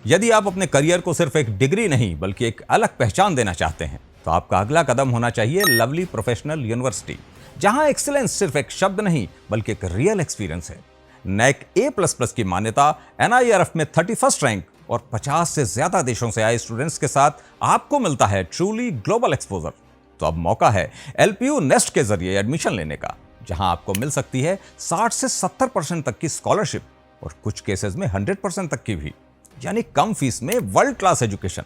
यदि आप अपने करियर को सिर्फ एक डिग्री नहीं बल्कि एक अलग पहचान देना चाहते हैं तो आपका अगला कदम होना चाहिए लवली प्रोफेशनल यूनिवर्सिटी, जहां एक्सीलेंस सिर्फ एक शब्द नहीं बल्कि एक रियल एक्सपीरियंस है। नैक A++ की मान्यता, NIRF में 31st रैंक और 50 से ज्यादा देशों से आए स्टूडेंट्स के साथ आपको मिलता है ट्रूली ग्लोबल एक्सपोजर। तो अब मौका है LPU नेस्ट के जरिए एडमिशन लेने का, जहां आपको मिल सकती है 60 से 70% तक की स्कॉलरशिप और कुछ केसेस में 100% तक की भी, यानी कम फीस में वर्ल्ड क्लास एजुकेशन।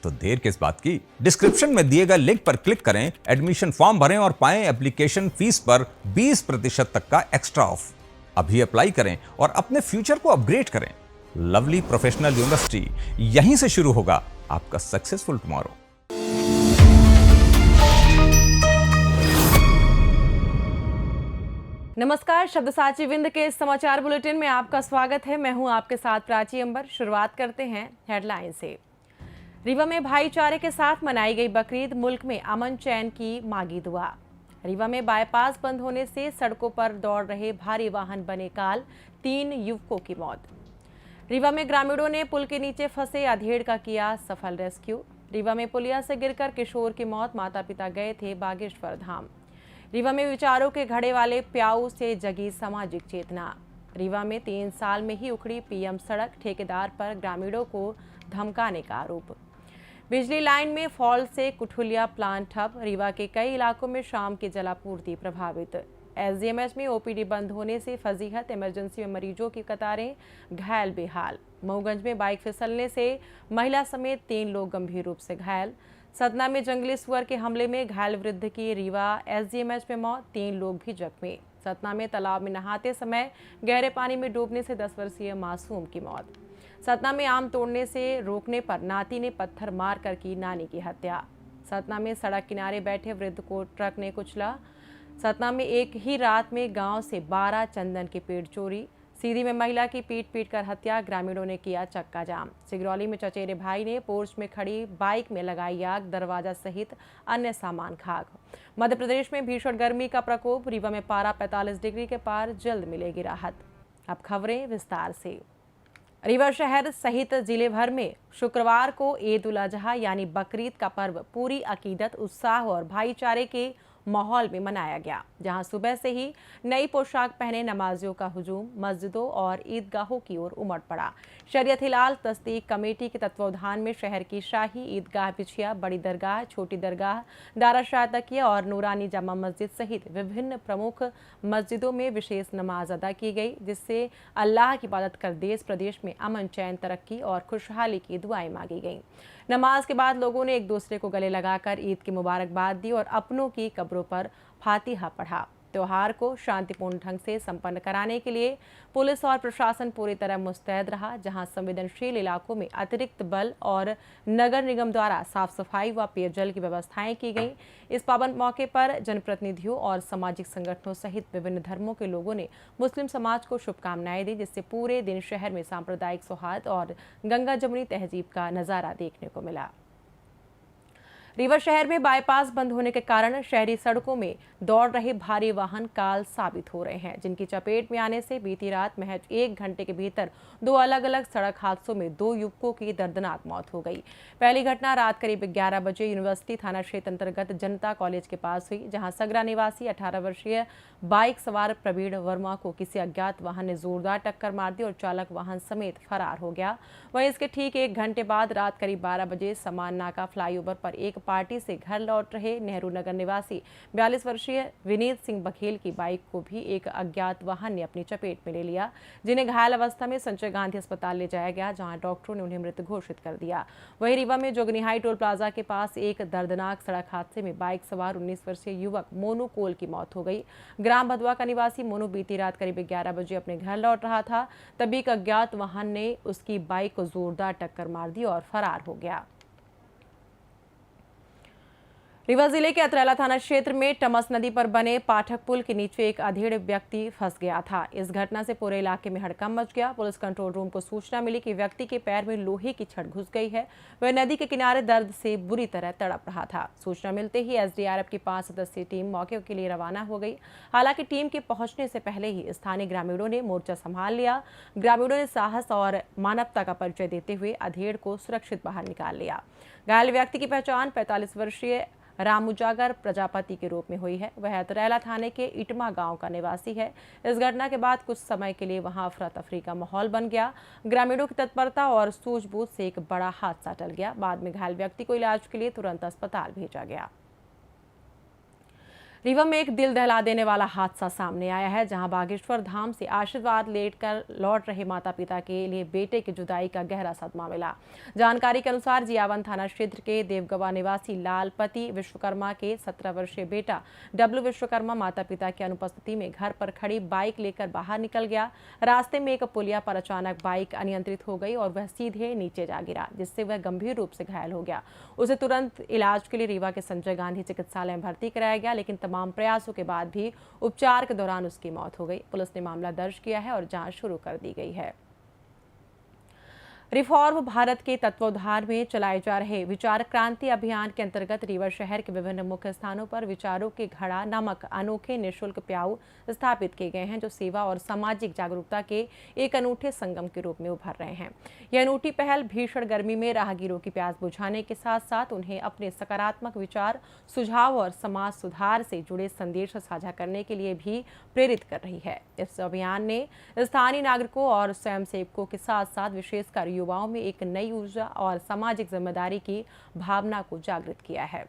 तो देर किस बात की, डिस्क्रिप्शन में दिए गए लिंक पर क्लिक करें, एडमिशन फॉर्म भरें और पाएं एप्लीकेशन फीस पर 20% तक का एक्स्ट्रा ऑफ। अभी अप्लाई करें और अपने फ्यूचर को अपग्रेड करें। लवली प्रोफेशनल यूनिवर्सिटी, यहीं से शुरू होगा आपका सक्सेसफुल टुमारो। नमस्कार, शब्दसाची विंद के समाचार बुलेटिन में आपका स्वागत है। मैं हूं आपके साथ प्राची अंबर। शुरुआत करते हैं हेडलाइन से। रीवा में भाईचारे के साथ मनाई गई बकरीद, मुल्क में अमन चैन की मांगी दुआ। रीवा में बाईपास बंद होने से सड़कों पर दौड़ रहे भारी वाहन बने काल, 3 युवकों की मौत। रीवा में ग्रामीणों ने पुल के नीचे फंसे अधेड़ का किया सफल रेस्क्यू। रीवा में पुलिया से गिरकर किशोर की मौत, माता पिता गए थे बागेश्वर धाम। रीवा में विचारों के घड़े वाले प्याऊ से जगी सामाजिक चेतना। रीवा में 3 साल में ही उखड़ी PM सड़क, ठेकेदार पर ग्रामीणों को धमकाने का आरोप। बिजली लाइन में फॉल्ट से कुठुलिया प्लांट ठप, रीवा के कई इलाकों में शाम की जलापूर्ति प्रभावित। SDMH में OPD बंद होने से फजीहत, इमरजेंसी में मरीजों की कतारें, घायल बेहाल। मऊगंज में बाइक फिसलने से महिला समेत 3 लोग गंभीर रूप से घायल। सतना में जंगली सुअर के हमले में घायल वृद्ध की रीवा SDMH में मौत, 3 लोग भी जख्मी। सतना में तालाब में नहाते समय गहरे पानी में डूबने से 10 वर्षीय मासूम की मौत। सतना में आम तोड़ने से रोकने पर नाती ने पत्थर मारकर की नानी की हत्या। सतना में सड़क किनारे बैठे वृद्ध को ट्रक ने कुचला। सतना में एक ही रात में गांव से 12 चंदन के पेड़ चोरी। सीधी में महिला की पीट कर हत्या, ग्रामीणों ने किया चक्का जाम। सिगरौली में चचेरे भाई ने पोर्च में खड़ी बाइक में लगाई आग, दरवाजा सहित अन्य सामान खाक। मध्य प्रदेश में भीषण गर्मी का प्रकोप, रीवा में पारा 45 डिग्री के पार, जल्द मिलेगी राहत। अब खबरें विस्तार से। रीवा शहर सहित जिले भर में शुक्रवार को ईद उल अजहा यानी बकरीद का पर्व पूरी अकीदत, उत्साह और भाईचारे के माहौल में मनाया गया, जहां सुबह से ही नई पोशाक पहने नमाजियों का हुजूम मस्जिदों और ईदगाहों की ओर उमड़ पड़ा। शरीयत हिलाल तस्दीक कमेटी के तत्वावधान में शहर की शाही ईदगाह बिछिया, बड़ी दरगाह, छोटी दरगाह, दारा शाह तकिया और नूरानी जामा मस्जिद सहित विभिन्न प्रमुख मस्जिदों में विशेष नमाज अदा की गई, जिससे अल्लाह की इबादत कर देश प्रदेश में अमन चैन, तरक्की और खुशहाली की दुआएं मांगी गईं। नमाज के बाद लोगों ने एक दूसरे को गले लगाकर ईद की मुबारकबाद दी और अपनों की कब्रों पर फातिहा पढ़ा। त्योहार को शांतिपूर्ण ढंग से संपन्न कराने के लिए पुलिस और प्रशासन पूरी तरह मुस्तैद रहा, जहां संवेदनशील इलाकों में अतिरिक्त बल और नगर निगम द्वारा साफ सफाई व पेयजल की व्यवस्थाएं की गई। इस पावन मौके पर जनप्रतिनिधियों और सामाजिक संगठनों सहित विभिन्न धर्मों के लोगों ने मुस्लिम समाज को शुभकामनाएं दी, जिससे पूरे दिन शहर में सांप्रदायिक सौहार्द और गंगा जमुनी तहजीब का नजारा देखने को मिला। रीवा शहर में बाईपास बंद होने के कारण शहरी सड़कों में दौड़ रहे भारी वाहन काल साबित हो रहे हैं, जिनकी चपेट में आने से बीती रात महज 1 घंटे के भीतर 2 अलग अलग सड़क हादसों में 2 युवकों की दर्दनाक मौत हो गई। पहली घटना रात करीब 11 बजे यूनिवर्सिटी थाना क्षेत्र अंतर्गत जनता कॉलेज के पास हुई, जहां सगरा निवासी 18 वर्षीय बाइक सवार प्रवीण वर्मा को किसी अज्ञात वाहन ने जोरदार टक्कर मार दी और चालक वाहन समेत फरार हो गया। वहीं इसके ठीक 1 घंटे बाद रात करीब 12 बजे समान नाका फ्लाईओवर पर एक पार्टी से घर लौट रहे नेहरू नगर निवासी 42 वर्षीय विनीत सिंह बघेल की बाइक को भी एक अज्ञात वाहन ने अपनी चपेट में ले लिया, जिन्हें घायल अवस्था में संजय गांधी अस्पताल ले जाया गया, जहां डॉक्टरों ने उन्हें मृत घोषित कर दिया। वहीं रीवा में जोगनिहाई टोल प्लाजा के पास एक दर्दनाक सड़क हादसे में बाइक सवार 19 वर्षीय युवक मोनू कोल की मौत हो गई। ग्राम भदवा का निवासी मोनू बीती रात करीब 11 बजे अपने घर लौट रहा था, तभी एक अज्ञात वाहन ने उसकी बाइक को जोरदार टक्कर मार दी और फरार हो गया। रीवा जिले के अतरैला थाना क्षेत्र में टमस नदी पर बने पाठक पुल के नीचे एक अधेड़ व्यक्ति फंस गया था। इस घटना से पूरे इलाके में हड़कंप मच गया। पुलिस कंट्रोल रूम को सूचना मिली कि व्यक्ति के पैर में लोहे की छड़ घुस गई है। वह नदी के किनारे दर्द से बुरी तरह तड़प रहा था। सूचना मिलते ही एसडीआरएफ की 5 सदस्यीय टीम मौके के लिए रवाना हो गई। हालांकि टीम के पहुंचने से पहले ही स्थानीय ग्रामीणों ने मोर्चा संभाल लिया। ग्रामीणों ने साहस और मानवता का परिचय देते हुए अधेड़ को सुरक्षित बाहर निकाल लिया। घायल व्यक्ति की पहचान 45 वर्षीय राम उजागर प्रजापति के रूप में हुई है। वह अतरैला थाने के इटमा गांव का निवासी है। इस घटना के बाद कुछ समय के लिए वहां अफरा तफरी का माहौल बन गया। ग्रामीणों की तत्परता और सूझबूझ से एक बड़ा हादसा टल गया। बाद में घायल व्यक्ति को इलाज के लिए तुरंत अस्पताल भेजा गया। रीवा में एक दिल दहला देने वाला हादसा सामने आया है, जहां बागेश्वर धाम से आशीर्वाद लेकर लौट रहे माता पिता के लिए बेटे की जुदाई का गहरा सदमा मिला। जानकारी के अनुसार जियावन थाना क्षेत्र के देवगवा निवासी लालपति विश्वकर्मा के 17 वर्षीय बेटा डब्लू विश्वकर्मा माता पिता की अनुपस्थिति में घर पर खड़ी बाइक लेकर बाहर निकल गया। रास्ते में एक पुलिया पर अचानक बाइक अनियंत्रित हो गई और वह सीधे नीचे जा गिरा, जिससे वह गंभीर रूप से घायल हो गया। उसे तुरंत इलाज के लिए रीवा के संजय गांधी चिकित्सालय में भर्ती कराया गया, लेकिन तमाम प्रयासों के बाद भी उपचार के दौरान उसकी मौत हो गई। पुलिस ने मामला दर्ज किया है और जांच शुरू कर दी गई है। रिफॉर्म भारत के तत्वावधान में चलाए जा रहे विचार क्रांति अभियान के अंतर्गत रीवा शहर के विभिन्न मुख्य स्थानों पर विचारों के घड़ा नामक अनोखे निःशुल्क प्याऊ स्थापित किए गए हैं, जो सेवा और सामाजिक जागरूकता के एक अनूठे संगम के रूप में उभर रहे हैं। यह अनूठी पहल भीषण गर्मी में राहगीरों की प्यास बुझाने के साथ साथ उन्हें अपने सकारात्मक विचार, सुझाव और समाज सुधार से जुड़े संदेश साझा करने के लिए भी प्रेरित कर रही है। इस अभियान ने स्थानीय नागरिकों और स्वयंसेवकों के साथ साथ विशेषकर युवाओं में एक नई ऊर्जा और सामाजिक जिम्मेदारी की भावना को जागृत किया है।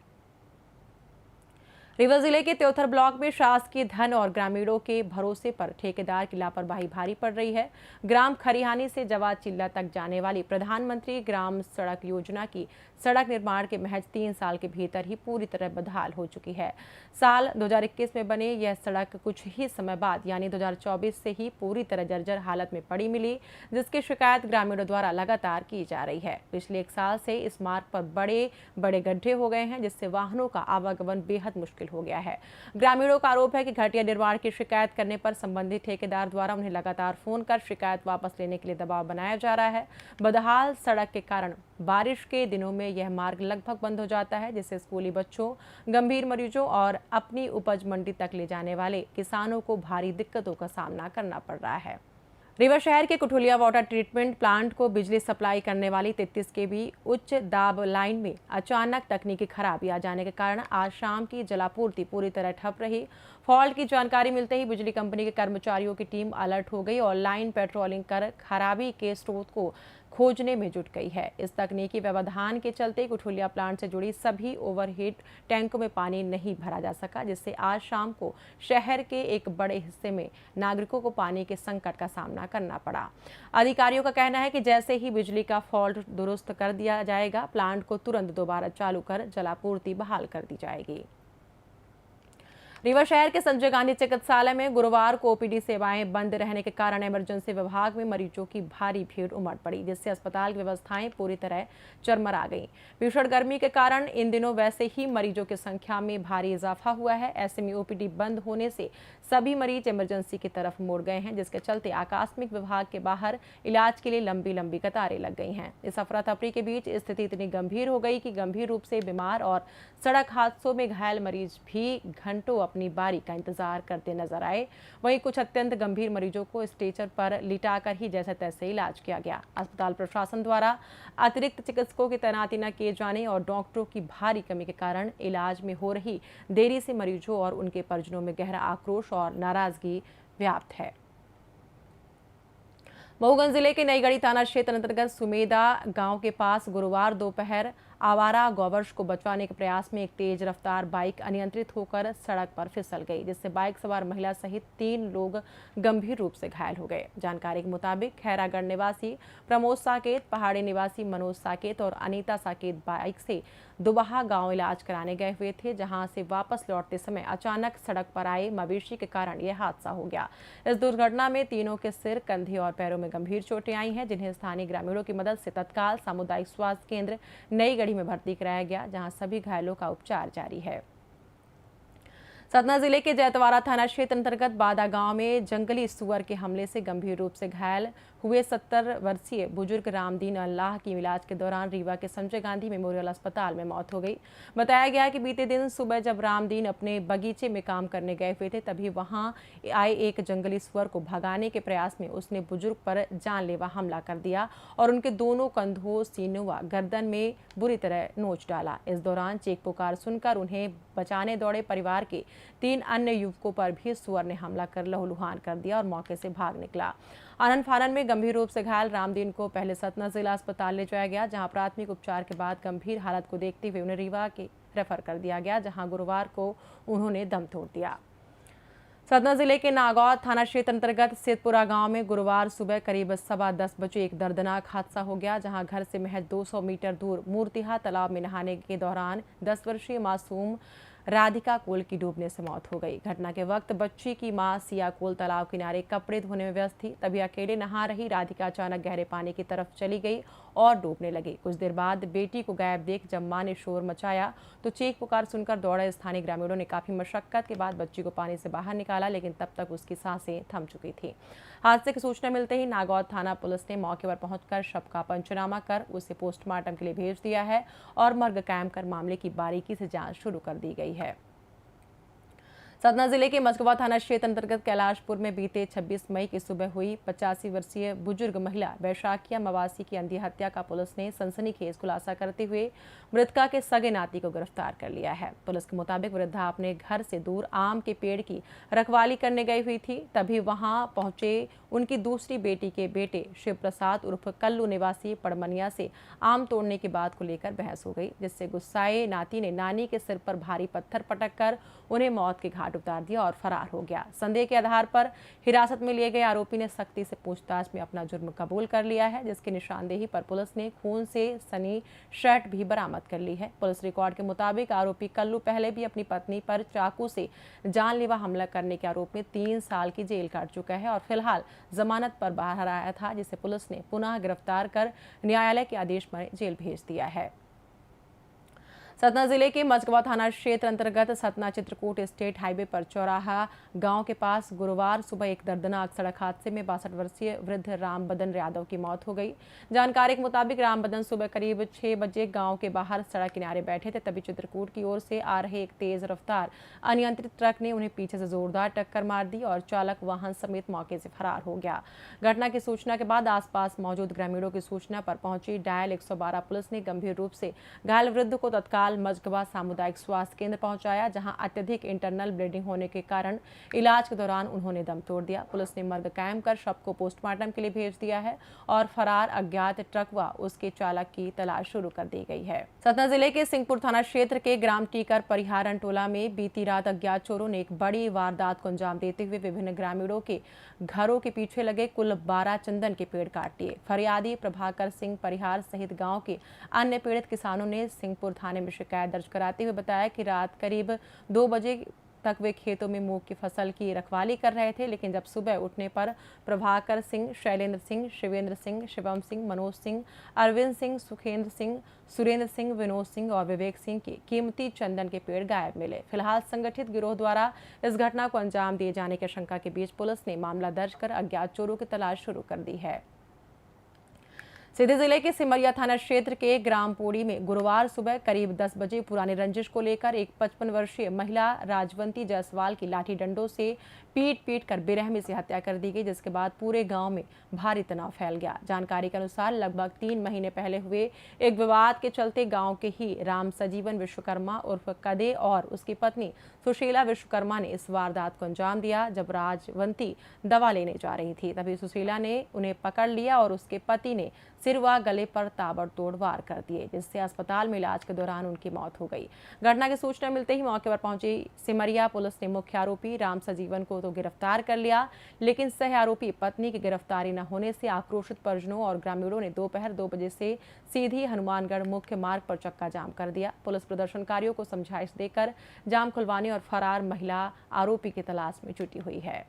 रीवा जिले के त्योथर ब्लॉक में शासकीय धन और ग्रामीणों के भरोसे पर ठेकेदार की लापरवाही भारी पड़ रही है। ग्राम खरिहानी से जवाद चिल्ला तक जाने वाली प्रधानमंत्री ग्राम सड़क योजना की सड़क निर्माण के महज 3 साल के भीतर ही पूरी तरह बदहाल हो चुकी है। साल 2021 में बने यह सड़क कुछ ही समय बाद यानी 2024 से ही पूरी तरह जर्जर हालत में पड़ी मिली, जिसकी शिकायत ग्रामीणों द्वारा लगातार की जा रही है। पिछले 1 साल से इस मार्ग पर बड़े बड़े गड्ढे हो गए हैं, जिससे वाहनों का आवागमन बेहद मुश्किल हो गया है। ग्रामीणों का आरोप है कि घटिया निर्माण की शिकायत करने पर संबंधित ठेकेदार द्वारा उन्हें लगातार फोन कर शिकायत वापस लेने के लिए दबाव बनाया जा रहा है। बदहाल सड़क के कारण बारिश के दिनों में यह मार्ग लगभग बंद हो जाता है, जिससे स्कूली बच्चों, गंभीर मरीजों और अपनी उपज मंडी तक ले जाने वाले किसानों को भारी दिक्कतों का सामना करना पड़ रहा है। रीवा शहर के कुठुलिया वाटर ट्रीटमेंट प्लांट को बिजली सप्लाई करने वाली 33 केवी उच्च दाब लाइन में अचानक तकनीकी खराबी आ जाने के कारण आज शाम की जलापूर्ति पूरी तरह ठप रही। फॉल्ट की जानकारी मिलते ही बिजली कंपनी के कर्मचारियों की टीम अलर्ट हो गई और लाइन पेट्रोलिंग कर खराबी के स्रोत को खोजने में जुट गई है। इस तकनीकी व्यवधान के चलते कुठुलिया प्लांट से जुड़ी सभी ओवरहेड टैंकों में पानी नहीं भरा जा सका, जिससे आज शाम को शहर के एक बड़े हिस्से में नागरिकों को पानी के संकट का सामना करना पड़ा। अधिकारियों का कहना है कि जैसे ही बिजली का फॉल्ट दुरुस्त कर दिया जाएगा, प्लांट को तुरंत दोबारा चालू कर जलापूर्ति बहाल कर दी जाएगी। रीवा शहर के संजय गांधी चिकित्सालय में गुरुवार को ओपीडी सेवाएं बंद रहने के कारण इमरजेंसी विभाग में मरीजों की भारी भीड़ उमड़ पड़ी, जिससे अस्पताल की व्यवस्थाएं पूरी तरह चरमरा गईं। भीषण गर्मी के कारण इन दिनों वैसे ही मरीजों की संख्या में भारी इजाफा हुआ है। ऐसे में ओपीडी बंद होने से सभी मरीज इमरजेंसी की तरफ मुड़ गए हैं, जिसके चलते आकस्मिक विभाग के बाहर इलाज के लिए लंबी लंबी कतारें लग गई हैं। इस अफरा तफरी के बीच स्थिति इतनी गंभीर हो गई कि गंभीर रूप से बीमार और सड़क हादसों में घायल मरीज भी घंटों अपनी बारी का इंतजार करते नजर आए। वहीं कुछ अत्यंत गंभीर मरीजों को स्ट्रेचर पर लिटाकर ही जैसे तैसे इलाज किया गया। अस्पताल प्रशासन द्वारा अतिरिक्त चिकित्सकों की तैनाती न किए जाने और डॉक्टरों की भारी कमी के कारण इलाज में हो रही देरी से मरीजों और उनके परिजनों में गहरा आक्रोश और नाराजगी व्याप्त है। मऊगंज जिले के नईगढ़ी थाना क्षेत्र अंतर्गत सुमेदा गांव के पास गुरुवार दोपहर आवारा गौवंश को बचाने के प्रयास में एक तेज रफ्तार बाइक अनियंत्रित होकर सड़क पर फिसल गई, जिससे बाइक सवार महिला सहित 3 लोग गंभीर रूप से घायल हो गए। जानकारी के मुताबिक खैरागढ़ निवासी प्रमोद साकेत, पहाड़ी निवासी मनोज साकेत और अनीता साकेत बाइक से दुबहा गांव इलाज कराने गए हुए थे, जहां से वापस लौटते समय अचानक सड़क पर आए मवेशी के कारण यह हादसा हो गया। इस दुर्घटना में तीनों के सिर, कंधे और पैरों में गंभीर चोटें आई हैं, जिन्हें स्थानीय ग्रामीणों की मदद से तत्काल सामुदायिक स्वास्थ्य केंद्र नईगढ़ी गढ़ी में भर्ती कराया गया, जहां सभी घायलों का उपचार जारी है। सतना जिले के जैतवाड़ा थाना क्षेत्र अंतर्गत बादा गांव में जंगली सुअर के हमले से गंभीर रूप से घायल हुए 70 वर्षीय बुजुर्ग रामदीन अल्लाह की इलाज के दौरान रीवा के संजय गांधी मेमोरियल अस्पताल में मौत हो गई। बताया गया कि बीते दिन सुबह जब रामदीन अपने बगीचे में काम करने गए हुए थे, तभी वहां आए एक जंगली सुअर को भगाने के प्रयास में उसने बुजुर्ग पर जानलेवा हमला कर दिया और उनके दोनों कंधों, सीनों व गर्दन में बुरी तरह नोच डाला। इस दौरान चीख पुकार सुनकर उन्हें बचाने दौड़े परिवार के 3 अन्य युवकों पर भी सुअर ने हमला कर लहूलुहान कर दिया और मौके से भाग निकला। आनन फानन में गंभीर रूप से घायल रामदीन को पहले सतना जिला अस्पताल ले जाया गया, जहां प्राथमिक उपचार के बाद गंभीर हालत को देखते हुए उन्हें रीवा के रेफर कर दिया गया, जहां गुरुवार को उन्होंने दम तोड़ दिया। सतना जिले के नागौर थाना क्षेत्र अंतर्गत सिद्धपुरा गांव में गुरुवार सुबह करीब 10:15 बजे एक दर्दनाक हादसा हो गया, जहां घर से महज 200 मीटर दूर मूर्तिहा तालाब में नहाने के दौरान 10 वर्षीय मासूम राधिका कोल की डूबने से मौत हो गई। घटना के वक्त बच्ची की मां सिया कोल तालाब किनारे कपड़े धोने में व्यस्त थी, तभी अकेले नहा रही राधिका अचानक गहरे पानी की तरफ चली गई और डूबने लगी। कुछ देर बाद बेटी को गायब देख जब मां ने शोर मचाया तो चीख पुकार सुनकर दौड़े स्थानीय ग्रामीणों ने काफी मशक्कत के बाद बच्ची को पानी से बाहर निकाला, लेकिन तब तक उसकी सांसें थम चुकी थी। हादसे की सूचना मिलते ही नागौर थाना पुलिस ने मौके पर पहुंचकर शव का पंचनामा कर उसे पोस्टमार्टम के लिए भेज दिया है और मर्ग कायम कर मामले की बारीकी से जांच शुरू कर दी गई है। सतना जिले के मझगवा थाना क्षेत्र अंतर्गत कैलाशपुर में बीते 26 मई की सुबह हुई 85 वर्षीय बुजुर्ग महिला वैशाखिया मवासी की अंधी हत्या का पुलिस ने सनसनीखेज खुलासा करते हुए मृतका के सगे नाती को गिरफ्तार कर लिया है। पुलिस के मुताबिक वृद्धा अपने घर से दूर आम के पेड़ की रखवाली करने गई हुई थी, तभी वहां पहुंचे उनकी दूसरी बेटी के बेटे शिव प्रसाद उर्फ कल्लू निवासी पड़मनिया से आम तोड़ने की बात को लेकर बहस हो गई, जिससे गुस्साए नाती ने नानी के सिर पर भारी पत्थर पटक कर उन्हें मौत के घाट उतार दिया और फरार हो गया। संदेह के आधार पर हिरासत में लिए गए आरोपी ने सख्ती से पूछताछ में अपना जुर्म कबूल कर लिया है, जिसकी निशानदेही पर पुलिस ने खून से सनी शर्ट भी बरामद कर ली है। पुलिस रिकॉर्ड के मुताबिक आरोपी कल्लू पहले भी अपनी पत्नी पर चाकू से जानलेवा हमला करने के आरोप में 3 साल की जेल काट चुका है और फिलहाल जमानत पर बाहर आया था, जिसे पुलिस ने पुनः गिरफ्तार कर न्यायालय के आदेश पर जेल भेज दिया है। सतना जिले के मझगवा थाना क्षेत्र अंतर्गत सतना चित्रकूट स्टेट हाईवे पर चौराहा गांव के पास गुरुवार सुबह एक दर्दनाक सड़क हादसे में 62 वर्षीय वृद्ध रामबदन यादव की मौत हो गई। जानकारी के मुताबिक रामबदन सुबह करीब 6 बजे गांव के बाहर सड़क किनारे बैठे थे, तभी चित्रकूट की ओर से आ रहे एक तेज रफ्तार अनियंत्रित ट्रक ने उन्हें पीछे से जोरदार टक्कर मार दी और चालक वाहन समेत मौके से फरार हो गया। घटना की सूचना के बाद आसपास मौजूद ग्रामीणों की सूचना पर पहुंची डायल 112 पुलिस ने गंभीर रूप से घायल वृद्ध को तत्काल मझगवा सामुदायिक स्वास्थ्य केंद्र पहुंचाया, जहां अत्यधिक इंटरनल ब्लीडिंग होने के कारण इलाज के दौरान उन्होंने दम तोड़ दिया। पुलिस ने मर्ग कायम कर शव को पोस्टमार्टम के लिए भेज दिया है और फरार अज्ञात ट्रक व उसके चालक की तलाश शुरू कर दी गई है। सतना जिले के सिंहपुर थाना क्षेत्र के ग्राम टीकर परिहारन टोला में बीती रात अज्ञात चोरों ने एक बड़ी वारदात को अंजाम देते हुए विभिन्न ग्रामीणों के घरों के पीछे लगे कुल 12 चंदन के पेड़ काट लिए। फरियादी प्रभाकर सिंह परिहार सहित गांव के अन्य पीड़ित किसानों ने सिंहपुर थाने में शिकायत दर्ज कराते हुए बताया कि रात करीब 2 बजे तक वे खेतों में मूंग की फसल की रखवाली कर रहे थे, लेकिन जब सुबह उठने पर प्रभाकर सिंह, शैलेंद्र सिंह, शिवेंद्र सिंह, शिवम सिंह, मनोज सिंह, अरविंद सिंह, सुखेंद्र सिंह, सुरेंद्र सिंह, विनोद सिंह और विवेक सिंह के कीमती चंदन के पेड़ गायब मिले। फिलहाल संगठित गिरोह द्वारा इस घटना को अंजाम दिए जाने की आशंका के बीच पुलिस ने मामला दर्ज कर अज्ञात चोरों की तलाश शुरू कर दी है। सीधी जिले के सिमरिया थाना क्षेत्र के ग्राम पोड़ी में गुरुवार सुबह करीब 10 बजे पुरानी रंजिश को लेकर एक 55 वर्षीय महिला राजवंती जायसवाल की लाठी डंडों से पीट कर बेरहमी से हत्या कर दी गई, जिसके बाद पूरे गांव में भारी तनाव फैल गया। जानकारी के अनुसार लगभग 3 महीने पहले हुए एक विवाद के चलते गांव के ही राम सजीवन विश्वकर्मा उर्फ कदे और उसकी पत्नी सुशीला विश्वकर्मा ने इस वारदात को अंजाम दिया। जब राजवंती दवा लेने जा रही थी, तभी सुशीला ने उन्हें पकड़ लिया और उसके पति ने सिर व गले पर ताबड़तोड़ वार कर दिए, जिससे अस्पताल में इलाज के दौरान उनकी मौत हो गई। घटना की सूचना मिलते ही मौके पर पहुंची सिमरिया पुलिस ने मुख्य आरोपी राम सजीवन को तो गिरफ्तार कर लिया, लेकिन सह आरोपी पत्नी की गिरफ्तारी न होने से आक्रोशित परिजनों और ग्रामीणों ने दोपहर 2 बजे से सीधी हनुमानगढ़ मुख्य मार्ग पर चक्का जाम कर दिया। पुलिस प्रदर्शनकारियों को समझाइश देकर जाम खुलवाने और फरार महिला आरोपी की तलाश में जुटी हुई है।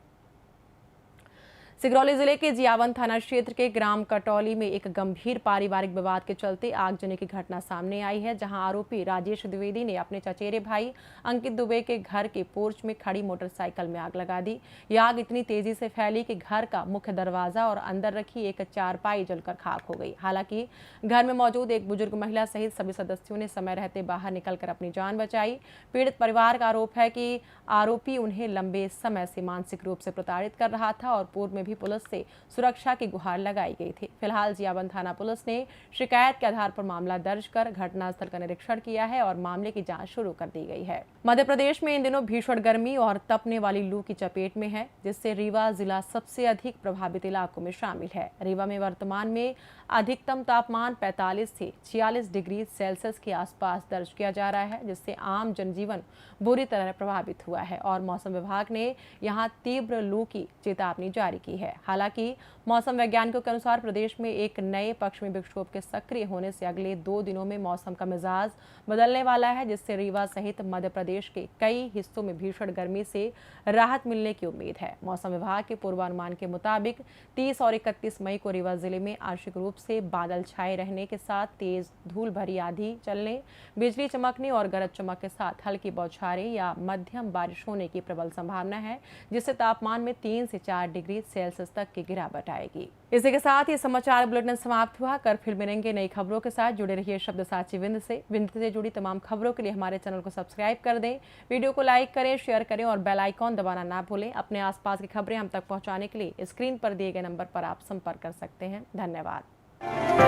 सिगरौली जिले के जियावन थाना क्षेत्र के ग्राम कटौली में एक गंभीर पारिवारिक विवाद के चलते आगजनी की घटना सामने आई है, जहां आरोपी राजेश द्विवेदी ने अपने चचेरे भाई अंकित दुबे के घर के पोर्च में खड़ी मोटरसाइकिल में आग लगा दी। यह आग इतनी तेजी से फैली कि घर का मुख्य दरवाजा और अंदर रखी एक चारपाई जलकर खाक हो गई। हालांकि घर में मौजूद एक बुजुर्ग महिला सहित सभी सदस्यों ने समय रहते बाहर निकलकर अपनी जान बचाई। पीड़ित परिवार का आरोप है कि आरोपी उन्हें लंबे समय से मानसिक रूप से प्रताड़ित कर रहा था और पूर्व में भी पुलिस से सुरक्षा की गुहार लगाई गई थी। फिलहाल जियावन थाना पुलिस ने शिकायत के आधार पर मामला दर्ज कर घटनास्थल का निरीक्षण किया है और मामले की जांच शुरू कर दी गई है। मध्य प्रदेश में इन दिनों भीषण गर्मी और तपने वाली लू की चपेट में है, जिससे रीवा जिला सबसे अधिक प्रभावित इलाकों में शामिल है। रीवा में वर्तमान में अधिकतम तापमान 45 से 46 डिग्री सेल्सियस के आसपास दर्ज किया जा रहा है, जिससे आम जनजीवन बुरी तरह प्रभावित हुआ है और मौसम विभाग ने यहां तीव्र लू की चेतावनी जारी की है। हालांकि मौसम वैज्ञानिकों के अनुसार प्रदेश में एक नए पश्चिमी विक्षोभ के सक्रिय होने से अगले 2 दिनों में मौसम का मिजाज बदलने वाला है, जिससे रीवा सहित मध्य प्रदेश के कई हिस्सों में भीषण गर्मी से राहत मिलने की उम्मीद है। मौसम विभाग के पूर्वानुमान के मुताबिक 30 और 31 मई को रीवा जिले में आंशिक रूप से बादल छाए रहने के साथ तेज धूल भरी आंधी चलने, बिजली चमकने और गरज चमक के साथ हल्की बौछारें या मध्यम बारिश होने की प्रबल संभावना है, जिससे तापमान में 3 से 4 डिग्री सेल्सियस तक की गिरावट आएगी। इसी के साथ ये समाचार बुलेटिन समाप्त हुआ। कर फिर मिलेंगे नई खबरों के साथ। जुड़े रहिए शब्दसाची विंद से जुड़ी तमाम खबरों के लिए हमारे चैनल को सब्सक्राइब कर दें, वीडियो को लाइक करें, शेयर करें और बेल आइकॉन दबाना ना भूलें। अपने आसपास की खबरें हम तक पहुंचाने के लिए स्क्रीन पर दिए गए नंबर पर आप संपर्क कर सकते हैं। धन्यवाद।